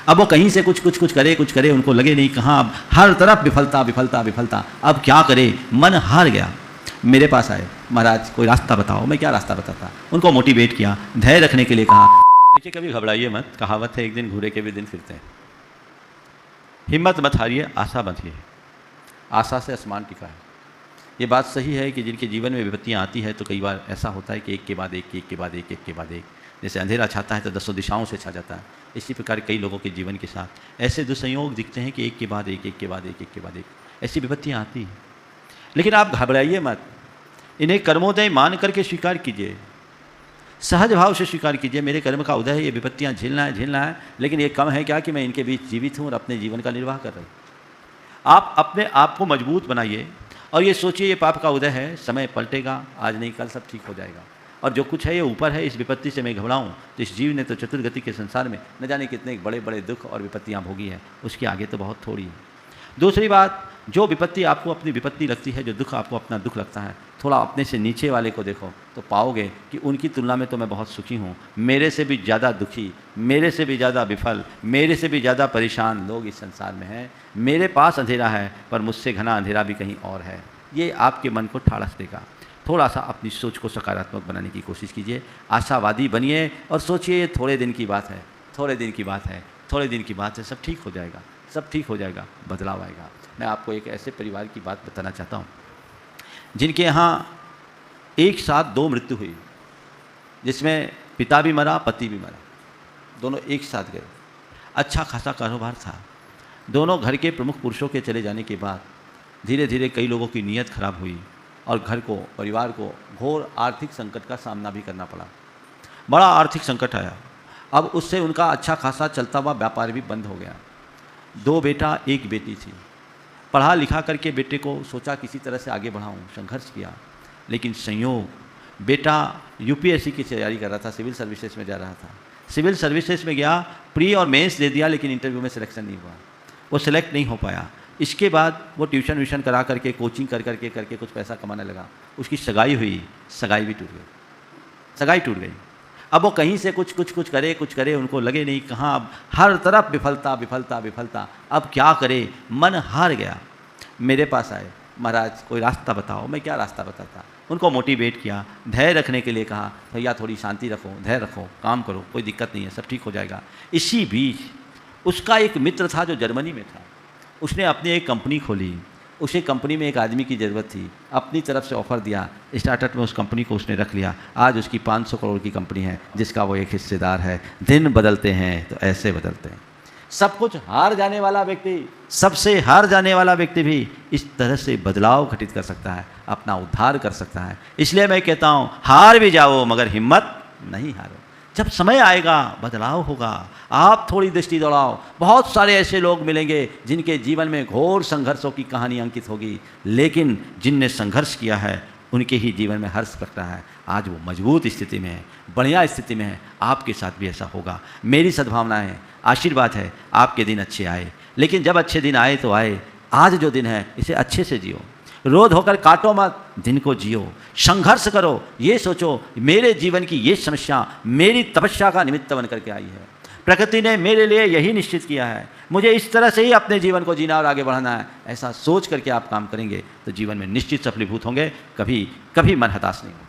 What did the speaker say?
अब वो कहीं से कुछ करे, उनको लगे नहीं कहाँ, अब हर तरफ विफलता विफलता विफलता। अब क्या करे, मन हार गया। मेरे पास आए, महाराज कोई रास्ता बताओ। मैं क्या रास्ता बताता, उनको मोटिवेट किया, धैर्य रखने के लिए कहा। देखिए कभी घबराइए मत, कहावत है एक दिन घूरे के भी दिन फिरते हैं। हिम्मत मत हारिए, आशा मत हारिए, आशा से आसमान टिका है। ये बात सही है कि जिनके जीवन में विपत्तियाँ आती है तो कई बार ऐसा होता है कि एक के बाद एक, एक के बाद एक, एक के बाद एक, जैसे अंधेरा छाता है तो दसों दिशाओं से छा जाता है। इसी प्रकार कई लोगों के जीवन के साथ ऐसे दुसंयोग दिखते हैं कि एक के बाद एक, एक के बाद एक, एक के बाद एक ऐसी विपत्तियाँ आती हैं। लेकिन आप घबराइए मत, इन्हें कर्मोदय मान करके स्वीकार कीजिए, सहज भाव से स्वीकार कीजिए। मेरे कर्म का उदय है, ये विपत्तियाँ झेलना है, लेकिन ये कम है क्या कि मैं इनके बीच जीवित हूँ और अपने जीवन का निर्वाह कर रहा हूँ। आप अपने आप को मजबूत बनाइए और ये सोचिए ये पाप का उदय है, समय पलटेगा, आज नहीं कल सब ठीक हो जाएगा। और जो कुछ है ये ऊपर है, इस विपत्ति से मैं घबराऊँ तो इस जीव ने तो चतुर्गति के संसार में न जाने कितने बड़े बड़े दुख और विपत्तियाँ भोगी है, उसके आगे तो बहुत थोड़ी है। दूसरी बात, जो विपत्ति आपको अपनी विपत्ति लगती है, जो दुख आपको अपना दुख लगता है, थोड़ा अपने से नीचे वाले को देखो तो पाओगे कि उनकी तुलना में तो मैं बहुत सुखी हूँ। मेरे से भी ज़्यादा दुखी, मेरे से भी ज़्यादा विफल, मेरे से भी ज़्यादा परेशान लोग इस संसार में हैं। मेरे पास अंधेरा है पर मुझसे घना अंधेरा भी कहीं और है। ये आपके मन को ठाड़स देगा। थोड़ा सा अपनी सोच को सकारात्मक बनाने की कोशिश कीजिए, आशावादी बनिए और सोचिए ये थोड़े दिन की बात है, थोड़े दिन की बात है, थोड़े दिन की बात है, सब ठीक हो जाएगा, सब ठीक हो जाएगा, बदलाव आएगा। मैं आपको एक ऐसे परिवार की बात बताना चाहता हूँ जिनके यहाँ एक साथ दो मृत्यु हुई, जिसमें पिता भी मरा, पति भी मरा, दोनों एक साथ गए। अच्छा खासा कारोबार था। दोनों घर के प्रमुख पुरुषों के चले जाने के बाद धीरे धीरे कई लोगों की नीयत खराब हुई और घर को, परिवार को घोर आर्थिक संकट का सामना भी करना पड़ा। बड़ा आर्थिक संकट आया। अब उससे उनका अच्छा खासा चलता हुआ व्यापार भी बंद हो गया। 2 बेटा 1 बेटी थी। पढ़ा लिखा करके बेटे को सोचा किसी तरह से आगे बढ़ाऊं, संघर्ष किया, लेकिन संयोग बेटा यूपीएससी की तैयारी कर रहा था, सिविल सर्विसेज में जा रहा था। सिविल सर्विसेज में गया, प्री और मेंस दे दिया, लेकिन इंटरव्यू में सिलेक्शन नहीं हुआ, वो सिलेक्ट नहीं हो पाया। इसके बाद वो ट्यूशन व्यूशन करा करके, कोचिंग करके कुछ पैसा कमाने लगा। उसकी सगाई हुई, सगाई भी टूट गई, सगाई टूट गई। अब वो कहीं से कुछ करे, उनको लगे नहीं कहाँ, अब हर तरफ विफलता विफलता विफलता। अब क्या करे, मन हार गया। मेरे पास आए, महाराज कोई रास्ता बताओ। मैं क्या रास्ता बताता, उनको मोटिवेट किया, धैर्य रखने के लिए कहा, भैया थोड़ी शांति रखो, धैर्य रखो, काम करो, कोई दिक्कत नहीं है, सब ठीक हो जाएगा। इसी बीच उसका एक मित्र था जो जर्मनी में था, उसने अपनी एक कंपनी खोली। उसे कंपनी में एक आदमी की ज़रूरत थी, अपनी तरफ से ऑफ़र दिया, स्टार्टअप में उस कंपनी को उसने रख लिया। आज उसकी 500 करोड़ की कंपनी है जिसका वो एक हिस्सेदार है। दिन बदलते हैं तो ऐसे बदलते हैं। सब कुछ हार जाने वाला व्यक्ति, सबसे हार जाने वाला व्यक्ति भी इस तरह से बदलाव घटित कर सकता है, अपना उद्धार कर सकता है। इसलिए मैं कहता हूँ, हार भी जाओ मगर हिम्मत नहीं हारो। जब समय आएगा बदलाव होगा। आप थोड़ी दृष्टि दौड़ाओ, बहुत सारे ऐसे लोग मिलेंगे जिनके जीवन में घोर संघर्षों की कहानी अंकित होगी, लेकिन जिनने संघर्ष किया है उनके ही जीवन में हर्ष प्रकटा है। आज वो मजबूत स्थिति में है, बढ़िया स्थिति में है। आपके साथ भी ऐसा होगा। मेरी सद्भावना है, आशीर्वाद है, आपके दिन अच्छे आए। लेकिन जब अच्छे दिन आए तो आए, आज जो दिन है इसे अच्छे से जियो। रोध होकर काटो मत, दिन को जियो। संघर्ष करो, ये सोचो मेरे जीवन की ये समस्या मेरी तपस्या का निमित्त बन करके आई है। प्रकृति ने मेरे लिए यही निश्चित किया है, मुझे इस तरह से ही अपने जीवन को जीना और आगे बढ़ाना है। ऐसा सोच करके आप काम करेंगे तो जीवन में निश्चित सफलीभूत होंगे। कभी कभी मन हताश नहीं होगा।